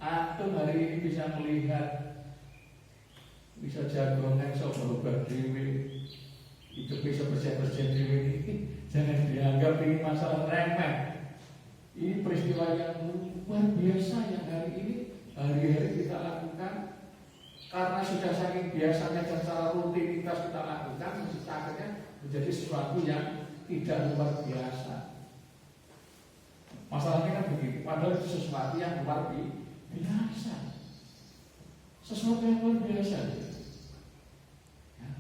Antum hari ini bisa melihat, bisa jagongan, bisa berubah dewi, hidup bisa bersih-bersih dewi ini. Jangan dianggap ini masalah remeh. Ini peristiwa yang luar biasa yang hari ini hari-hari kita lakukan. Karena sudah saking biasanya dan secara rutinitas kita lakukan, akhirnya menjadi sesuatu yang tidak luar biasa. Masalahnya kan begini, padahal itu sesuatu yang luar biasa. Sesuatu yang luar biasa. Ya.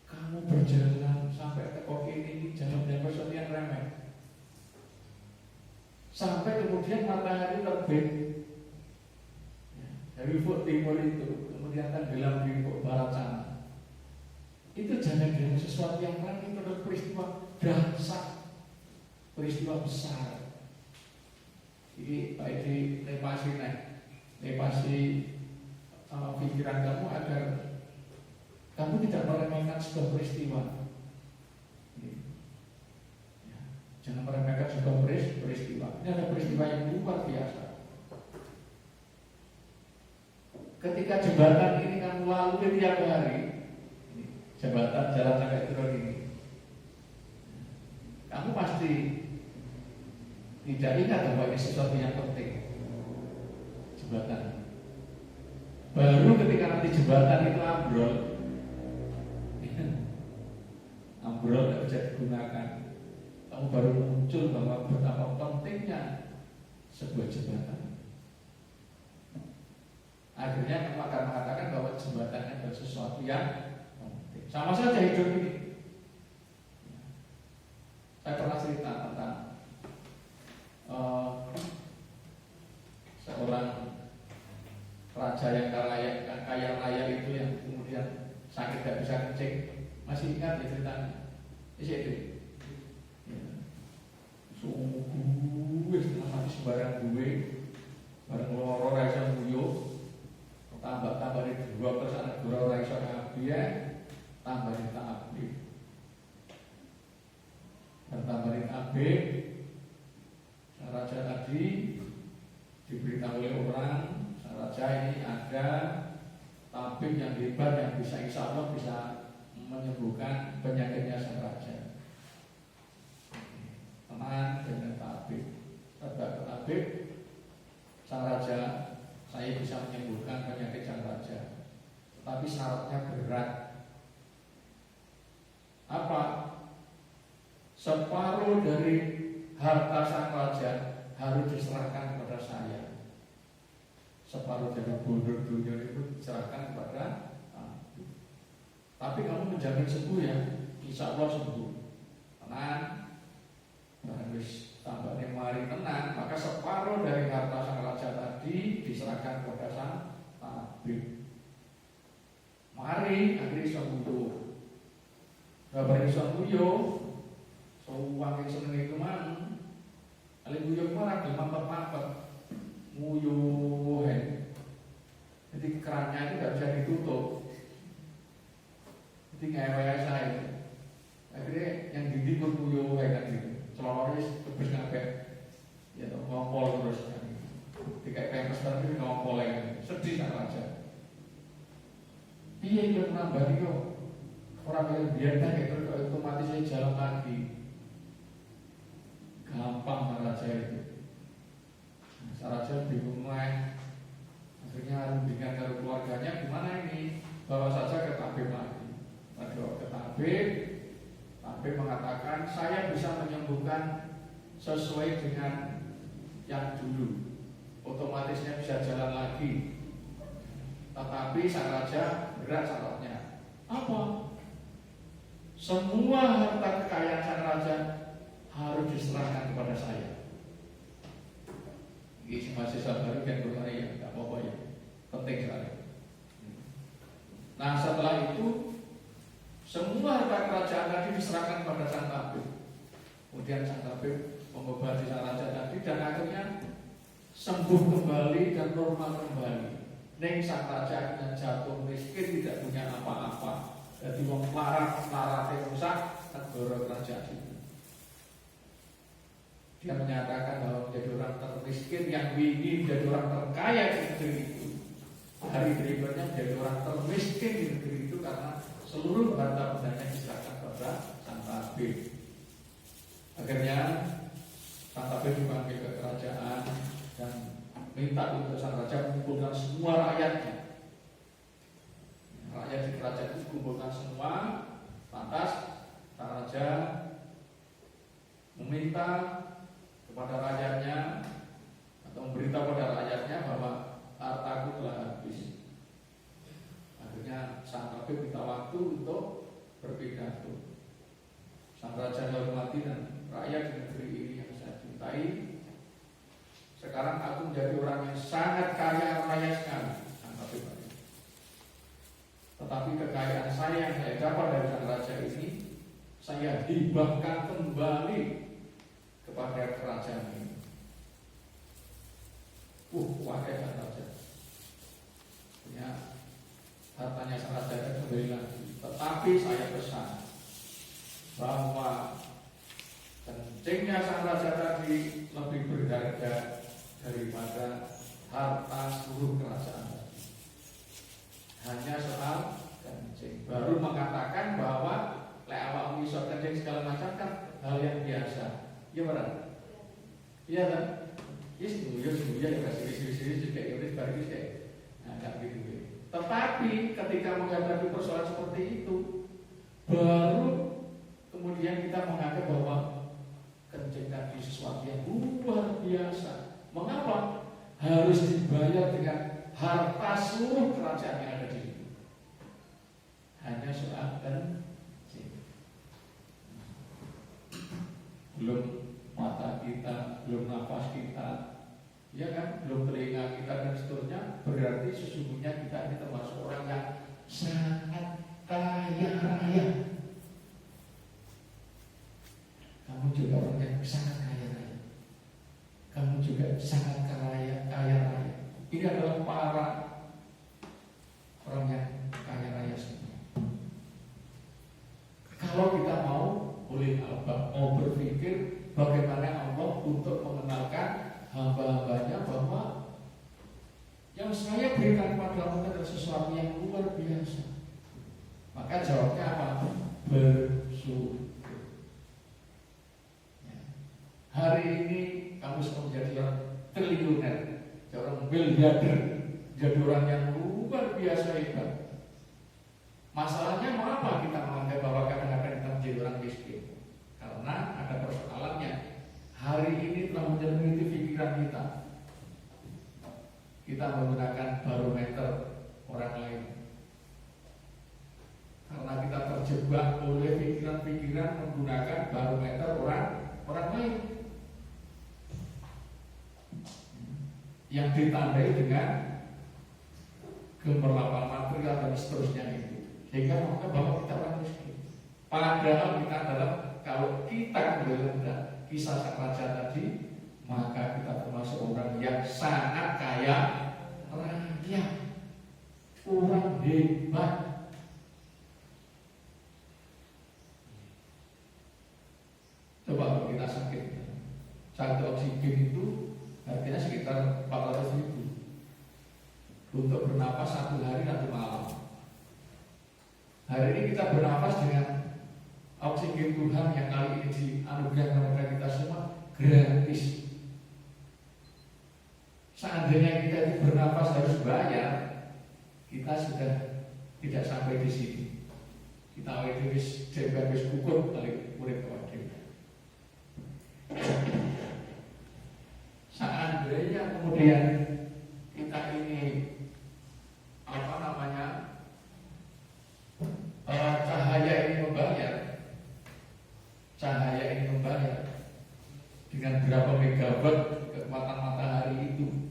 Kamu berjalan sampai ke kaki ini, jangan menjadi sesuatu yang remeh. Sampai kemudian matahari terbit dari ufuk timur itu, kemudian tenggelam di ufuk barat sana. Itu jangan dengan sesuatu yang lain, itu adalah peristiwa dahsyat, peristiwa besar. Jadi baik di lepasi pikiran kamu agar kamu tidak meremehkan sebuah peristiwa. Ya, jangan meremehkan sebuah peristiwa. Ini adalah peristiwa yang luar biasa. Ketika jembatan ini kamu lalui tiap hari, jembatan jalan sampai turun ini, kamu pasti tidak ingat bahwa ini sesuatu yang penting. Jembatan. Baru ketika nanti jembatan itu ambrol, tidak bisa digunakan, kamu baru muncul bahwa betapa pentingnya sebuah jembatan. Akhirnya kamu akan mengatakan bahwa jembatannya adalah sesuatu yang penting. Sama saja hidup ini. Saya pernah cerita tentang seorang raja yang kaya raya itu yang kemudian sakit tidak bisa kencing. Masih ingat ya ceritanya? Itu. Sungguh setengah mati sembarang duwe, bareng loro rasa nguyuh. Tambah di dua persen dua orang iso kabeh, tambah di kabeh. Dan tambah di kabeh, raja tadi diberitahu oleh orang, raja ini ada tabib yang hebat yang bisa insya Allah bisa menyembuhkan penyakitnya sang raja. Tenang dengan tabib, tabib sang raja. Saya bisa menyembuhkan penyakit sang raja, tapi syaratnya berat. Apa? Separuh dari harta sang raja harus diserahkan kepada saya. Separuh dari bodoh dunia itu diserahkan kepada aku. Tapi kamu menjamin sembuh ya, insya Allah sembuh. Tenang, harus tambahnya mari tenang, maka separuh dari harta sang raja tadi diserahkan kepada sang tabib. Mari akhirnya sembuh. Kabar sembuh, uang yang seneng itu mana? Kali nguyuh mana? Mampet-mampet, nguyuh. Jadi kerannya itu tidak bisa ditutup. Jadi ngewe saya. Akhirnya yang didikut nguyuh kan gitu. Selawanya terus ngapet, ya ngompol terus kan. Kayak pempes tapi ngompol lagi, sedih kan raja. Iya itu menambah itu orang yang biasa kayak otomatis jalan lagi. Gampang raja itu. Raja bingung lah. Akhirnya rundingan dari keluarganya gimana ini? Bawa saja ke tabib lagi. Bawa ke tabib. Tabib mengatakan saya bisa menyembuhkan sesuai dengan yang dulu, otomatisnya bisa jalan lagi. Tetapi sang raja berat syaratnya. Apa? Semua harta kekayaan sang raja harus diserahkan kepada saya. Ini masih sabar dan berlari ya, tidak apa-apa ya, penting sekali. Nah setelah itu semua harta kerajaan tadi diserahkan kepada sang tabib. Kemudian sang tabib mengobati sang raja tadi dan akhirnya sembuh kembali dan normal kembali. Neng sang raja yang jatuh miskin tidak punya apa-apa. Jadi wong larat rusak negara kerajaan itu. Dia menyatakan bahwa menjadi orang termiskin yang ingin menjadi orang terkaya di negeri itu, hari berikutnya menjadi orang termiskin di negeri itu karena seluruh harta bendanya diserahkan kepada sang tabib. Akhirnya sang tabib dipanggil ke kerajaan dan minta untuk sang raja mengumpulkan semua rakyatnya. Rakyat di kerajaan itu dikumpulkan semua. Lantas sang raja meminta kepada rakyatnya atau memberitahu kepada rakyatnya bahwa hartaku telah habis. Akhirnya sang tabib minta waktu untuk berpidato. Sang raja hormati dan rakyat di negeri ini yang saya cintai, sekarang aku menjadi orang yang sangat kaya raya sekali. Sang tabib berkata, tetapi kekayaan saya yang saya dapat dari sang raja ini, saya hibahkan kembali kepada kerajaan ini. Wakai sang raja punya hartanya sang raja dan kembali lagi. Tetapi saya pesan bahwa kencingnya sang raja tadi lebih berharga daripada harta seluruh kerajaan. Hanya soal kencing. Baru mengatakan bahwa lek awak iso kencing segala macam kan hal yang biasa. Iya benar? Iya kan? Iya ya kasih juga iris bagi saya. Nah, enggak gitu. Tetapi ketika menghadapi persoalan seperti itu, baru kemudian kita menganggap bahwa kencing tadi sesuatu yang luar biasa. Mengapa? Harus dibayar dengan harta seluruh kerajaan yang ada di sini. Hanya soal kencing. Belum mata kita, belum nafas kita, ya kan, belum telinga kita dan seterusnya. Berarti sesungguhnya kita ini termasuk orang yang sangat kaya raya. Kamu juga orang yang sangat kaya raya. Kamu juga sangat kaya raya. Ini adalah para orang yang kaya raya semua. Kalau kita boleh mau berpikir bagaimana Allah untuk mengenalkan hamba-hambanya bahwa yang saya berikan padamu adalah sesuatu yang luar biasa. Maka jawabnya apa? Bersyukur. Ya. Hari ini kamu sudah menjadi orang triliuner, orang miliarder, jadi orang yang luar biasa hebat. Masalahnya mengapa kita menganggap bahwa kadang-kadang kita menjadi orang miskin? Karena ada persoalannya. Hari ini telah menjadi pikiran kita. Kita menggunakan barometer orang lain. Karena kita terjebak oleh pikiran-pikiran menggunakan barometer orang lain. Yang ditandai dengan gemerlapan material dan seterusnya itu. Sehingga maka bahwa kita orang miskin. Padahal kita adalah, kalau kita melihat kisah sang raja tadi, maka kita termasuk orang yang sangat kaya raya, orang hebat. Coba kalau kita sakit, satu oksigen itu harganya sekitar 400.000 untuk bernapas 1 hari 1 malam. Hari ini kita bernafas dengan oksigen Tuhan yang kali ini dianugerahkan kepada kita semua gratis. Seandainya kita itu bernafas harus bayar, kita sudah tidak sampai di sini. Kita wis kukur kali murid wajib. Seandainya kemudian kita ini cahaya ini membayar dengan berapa megawatt kekuatan matahari itu.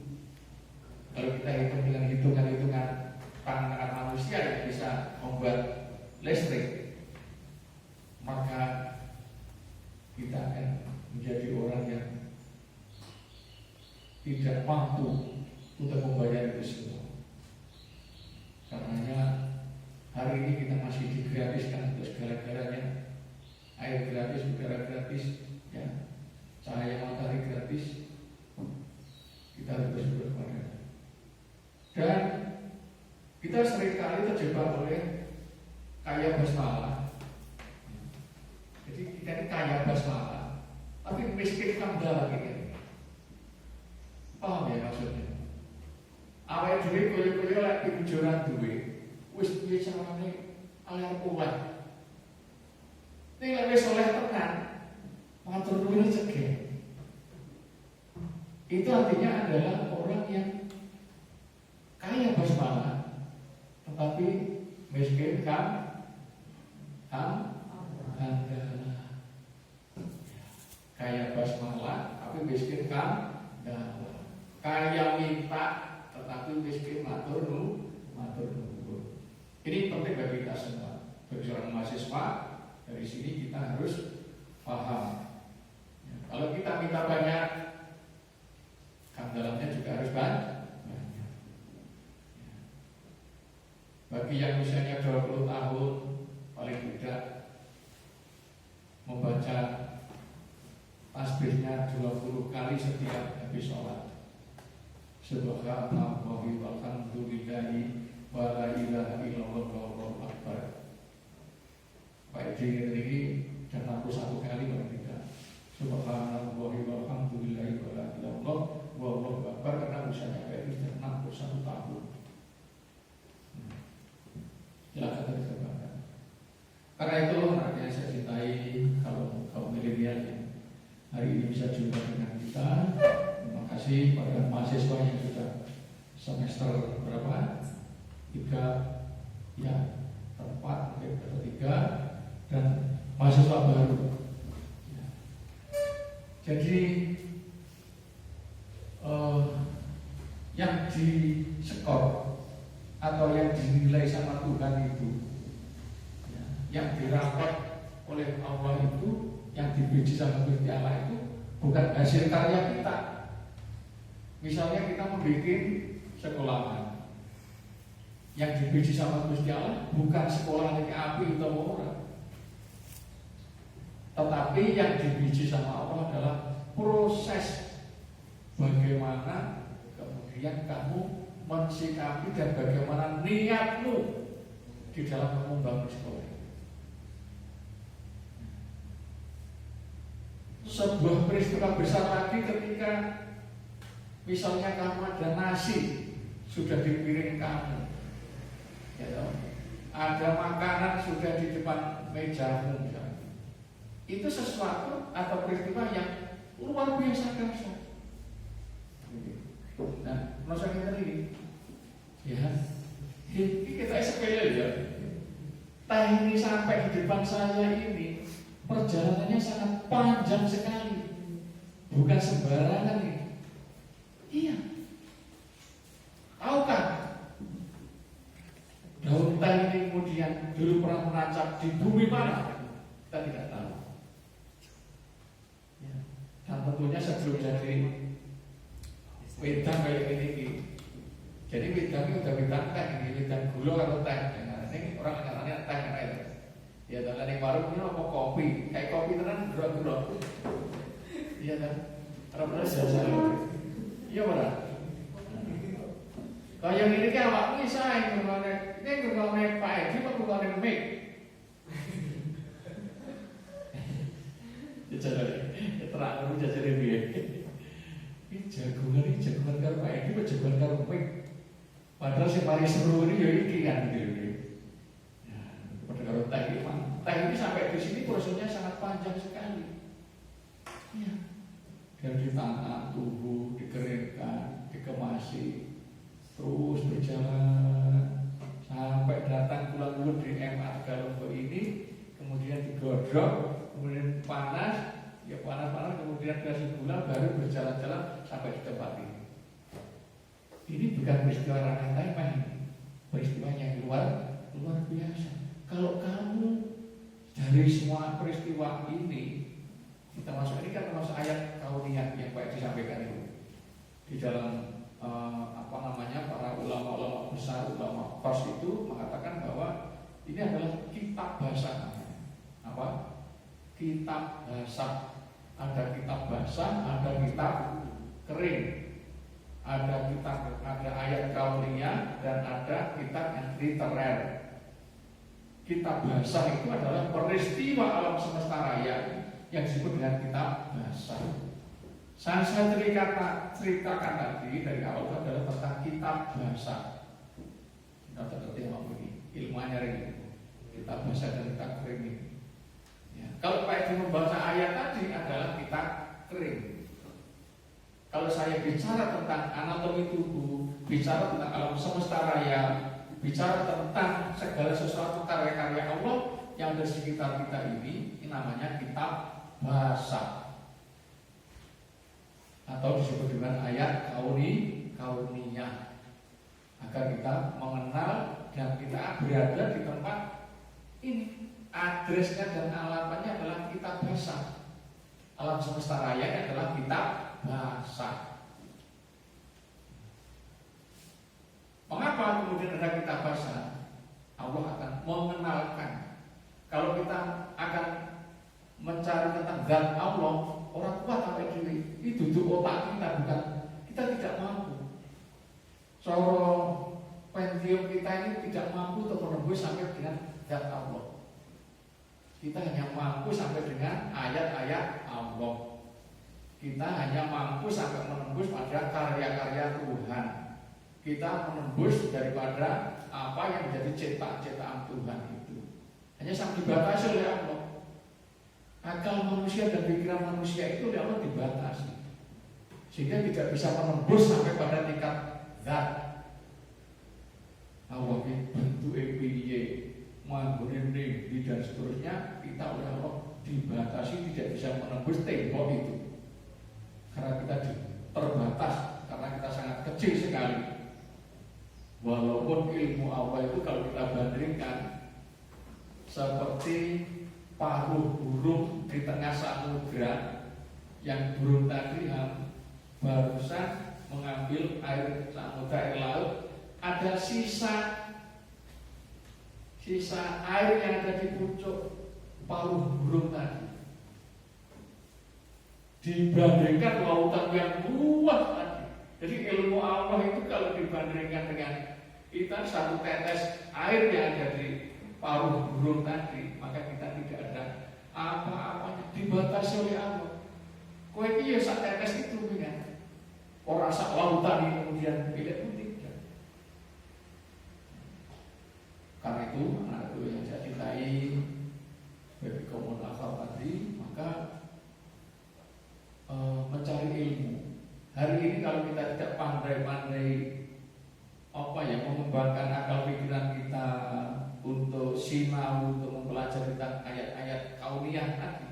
Kalau kita hitung dengan hitungan tangan manusia yang bisa membuat listrik, maka kita akan menjadi orang yang tidak mampu untuk membayar itu semua. Karenanya hari ini kita masih digratiskan untuk segala-galanya. Air gratis, udara gratis, ya, cahaya matahari gratis, terjebak oleh kaya basmala. Jadi kita ini kaya basmala, tapi miskin kamdala gitu. Paham ya maksudnya? Awake dhewe koyo-koyo lek pijuran duwe, wis piye carane oleh oleh. Ning lek wis oleh tenan, matur nuwun cegah. Itu artinya adalah orang yang kaya basmala, tetapi miskin kamdala. Kaya basmala, tapi miskin kamdala. Kaya minta, tetapi miskin matur nuwun. Ini penting bagi kita semua. Bagi seorang mahasiswa, dari sini kita harus paham. Ya, kalau kita minta banyak, kamdalannya juga harus banyak. Bagi yang usianya 20 tahun, paling tidak membaca tasbihnya 20 kali setiap habis sholat. Subhanallahi walhamdulillahi wa la ilaha illallah wallahu akbar. Baik ini dan 61 kali paling tidak. Subhanallahi walhamdulillahi wa la ilaha illallah wallahu akbar, karena usianya itu sudah 61 tahun. Silakan terjemahkan. Karena itu artinya saya cintai kalau kaum milenial yang hari ini bisa jumpa dengan kita. Terima kasih pada mahasiswa yang sudah semester berapa? 3 ya, 4 mungkin atau 3, dan mahasiswa baru. Ya. Jadi yang diskor atau yang dinilai sama Tuhan itu, ya, yang dirapot oleh Allah itu, yang dipuji sama Gusti Allah itu bukan hasil karya kita. Misalnya kita membuat sekolahan, yang dipuji sama Gusti Allah bukan sekolah yang api atau orang, tetapi yang dipuji sama Allah adalah proses bagaimana kemudian kamu mensikapi dan bagaimana niatmu di dalam membangun sekolah. Sebuah peristiwa besar lagi ketika misalnya kamu ada nasi sudah di piring kamu, ya, ada makanan sudah di depan mejamu misalnya. Itu sesuatu atau peristiwa yang luar biasa dahsyat. Nah, masa kita ini, ya, ini kita sepele ya. Teh ini sampai di depan saya ini perjalanannya sangat panjang sekali, bukan sembarangan ini. Iya, tahu kan? Daun teh ini kemudian dulu pernah menancap di bumi mana? Kita tidak tahu. Ya. Dan tentunya sebelum jadi wedang kayak ini, jadi wedangnya udah wedang teh, ini wedang gula atau teh. Nah, ini orang katanya teh itu. Ya, dalam yang warung ini mau kopi, kayak kopi tenan gerok-gerok. Iya kan? Orang jasa. Iya benar. Kalau yang ini kan awak ini saya ini geroknya Pak Edi, apa geroknya Mik? Jajaran, terang kamu jajaran dia. Jagungan karo Pak Edi, jagungan karo Mik. Padahal si paling seru ini ya iki kan gitu. Ya, pada karo teh ini sampai di sini prosesnya sangat panjang sekali. Ya. Dan ditanam, tumbuh, dikeringkan, dikemasi, terus berjalan sampai datang bulan bulan di MA Galunggo ini, kemudian digodok, kemudian panas. Ya panas-panas, kemudian kasih gula, baru berjalan-jalan sampai di tempat ini. Ini bukan peristiwa remeh-temeh, peristiwa yang luar biasa. Kalau kamu dari semua peristiwa ini, kita masuk ini kan termasuk ayat kauniyah yang baik disampaikan itu di dalam para ulama-ulama besar, ulama kos itu mengatakan bahwa ini adalah kitab basah. Apa? Kitab basah. Ada kitab basah, ada kitab kering. Ada kitab, ada ayat kauniyah dan ada kitab yang literer. Kitab bahasa itu adalah peristiwa alam semesta raya yang disebut dengan kitab bahasa. Saya ceritakan tadi dari awal itu adalah tentang kitab bahasa. Kita terketik ini ilmunya ini. Kitab bahasa dan kitab kering ini. Ya. Kalau Pak Edi membaca ayat tadi adalah kitab kering. Kalau saya bicara tentang anatomi tubuh, bicara tentang alam semesta raya, bicara tentang segala sesuatu karya-karya Allah yang ada di sekitar kita ini namanya kitab bahasa. Atau disebut dengan ayat kauniyah. Agar kita mengenal dan kita berada di tempat ini. Adresnya dan alamatnya adalah kitab bahasa. Alam semesta raya adalah kitab bahasa. Mengapa kemudian ada kitab bahasa? Allah akan mengenalkan. Kalau kita akan mencari tentang zat Allah, orang kuat sampai diri itu duduk otak kita, bukan kita tidak mampu. Coro Pentium kita ini tidak mampu untuk menembus sampai dengan zat Allah. Kita hanya mampu sampai dengan ayat-ayat Allah. Kita hanya mampu sampai menembus pada karya-karya Tuhan. Kita menembus daripada apa yang menjadi ciptaan Tuhan itu. Hanya sampai dibatasi oleh Allah. Akal manusia dan pikiran manusia itu oleh Allah dibatasi, sehingga tidak bisa menembus sampai pada tingkat zat. Allah bentuk EPY, manggurine, dan seterusnya, kita oleh Allah dibatasi, tidak bisa menembus tembok itu. Karena kita terbatas, karena kita sangat kecil sekali. Walaupun ilmu Allah itu kalau kita bandingkan seperti paruh burung di tengah samudra, yang burung tadi barusan mengambil air samudra, air laut, ada sisa air yang ada di pucuk paruh burung tadi. Dibandingkan lautan yang luas tadi. Jadi ilmu Allah itu kalau dibandingkan dengan kita satu tetes air yang ada di paruh burung tadi, maka kita tidak ada apa-apanya, dibatasi oleh Allah. Kowe iki ya sak tetes itu kan. Ora sak lautan ini kemudian pilih pun tidak. Karena itu anak itu yang saya cintai bagi kaum akhwat tadi, maka mencari ilmu. Hari ini kalau kita tidak pandai-pandai mengembangkan akal pikiran kita untuk sinau, untuk mempelajari tentang ayat-ayat kauniyah tadi,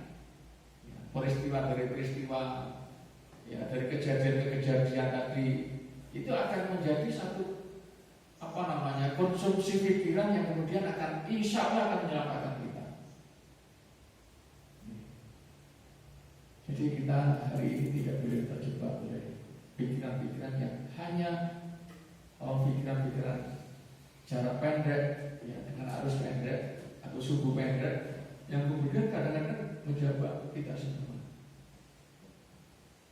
peristiwa dari peristiwa, ya, dari kejadian ke kejadian tadi, itu akan menjadi satu konsumsi pikiran yang kemudian akan insya Allah akan menyelamatkan kita. Jadi kita hari ini tidak boleh terjebak oleh pikiran-pikiran yang hanya pikiran-pikiran jarak pendek, ya, dengan arus pendek atau suhu pendek yang kemudian kadang-kadang menjebak kita semua.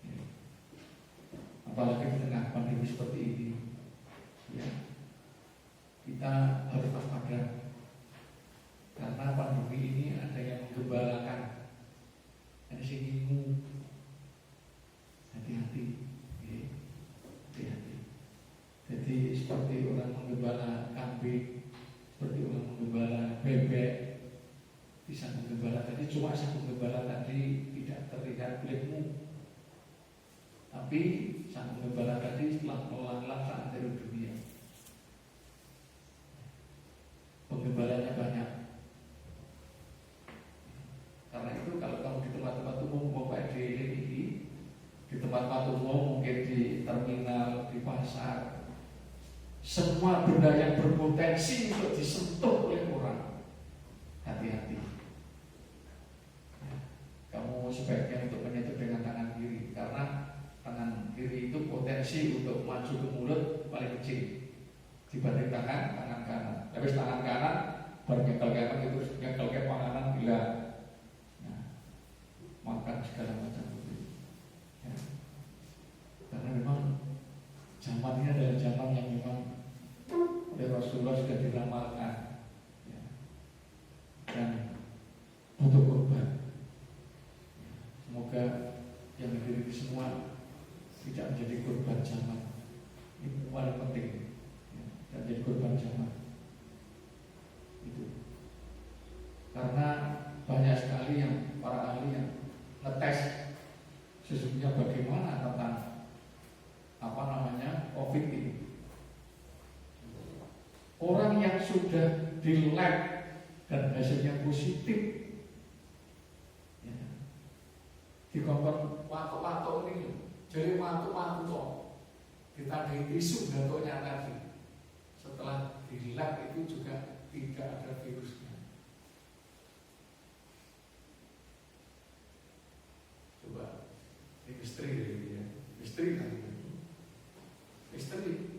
Ya. Apalagi di tengah pandemi seperti ini, ya, kita harus waspada karena pandemi ini ada yang menggembalakan, ada singgung. Hati-hati, ya. Hati-hati. Jadi seperti orang menggembala kambing, seperti orang menggembala bebek, bisa menggembala tadi, cuma satu menggembala tadi tidak terlihat kulitmu, tapi sang menggembala tadi telah melanglang seantero dunia. Penggembalanya banyak. Karena itu kalau kamu di tempat-tempat umum, Bapak ini di tempat-tempat umum, mungkin di terminal, di pasar, semua benda yang berpotensi untuk disentuh oleh orang, hati-hati. Kamu sebaiknya untuk menyentuh dengan tangan kiri, karena tangan kiri itu potensi untuk maju ke mulut paling kecil dibanding tangan kanan. Tapi tangan kanan bernyekel itu nyekel ke panganan bila makan segala macam itu. Ya. Karena memang yang diri semua tidak menjadi korban zaman. Ini paling penting, ya, tidak menjadi korban zaman. Itu karena banyak sekali yang para ahli yang ngetes sesungguhnya bagaimana tentang COVID ini. Orang yang sudah di lab dan hasilnya positif, ya, dikongkon watuk-watuk ini, jadi watuk-watuk kok ditandai isu datuknya tadi. Setelah di lab itu juga tidak ada virusnya. Coba istri ya, istri kan, istri.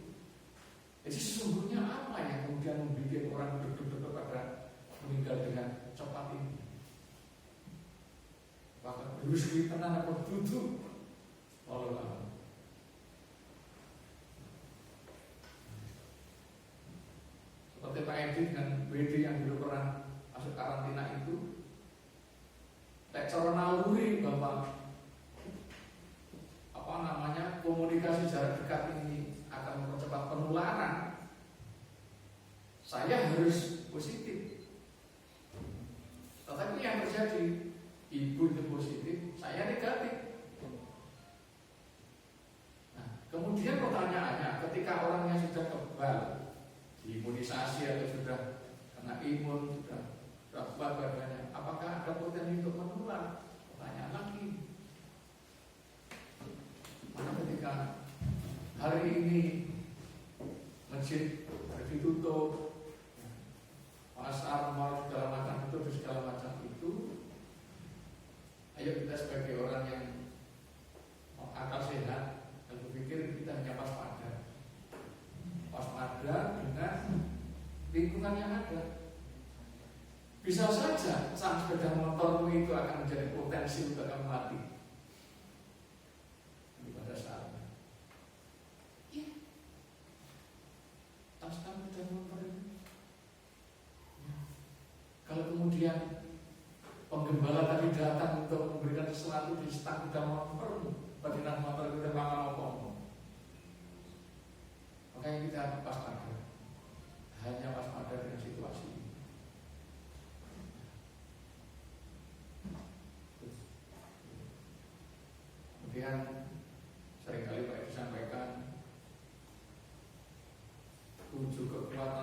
Jadi sesungguhnya apa yang kemudian membuat orang berduduk pada meninggal dengan cepat ini? Bahkan virus ini tenan apa duduk? Allah. Seperti Pak Edi dengan WD yang dulu pernah masuk karantina itu, cara naluri bahwa komunikasi jarak dekat ini akan mempercepat penularan. Saya harus positif, tetapi yang terjadi ibu itu positif, saya negatif. Nah, kemudian pertanyaannya, ketika orangnya sudah kebal, diimunisasi atau sudah kena imun, sudah kuat badannya, apakah ada potensi untuk menular? Pertanyaan lagi. Mana ketika hari ini masjid ditutup, pasar, mal, segala macam itu, ayo kita sebagai orang yang akal sehat dan berpikir kita hanya waspada dengan lingkungan yang ada. Bisa saja saat sepeda motormu itu akan menjadi potensi untuk kamu mati pada saatnya. Ya, taskan sepeda motor ini. Kalau kemudian penggembala tadi datang untuk memberikan sesuatu di stang sepeda motor, bagian motor itu udah ngomong. Makanya kita waspada, hanya waspada dengan situasi ini. Kemudian seringkali Pak Edi sampaikan 7 kekuatan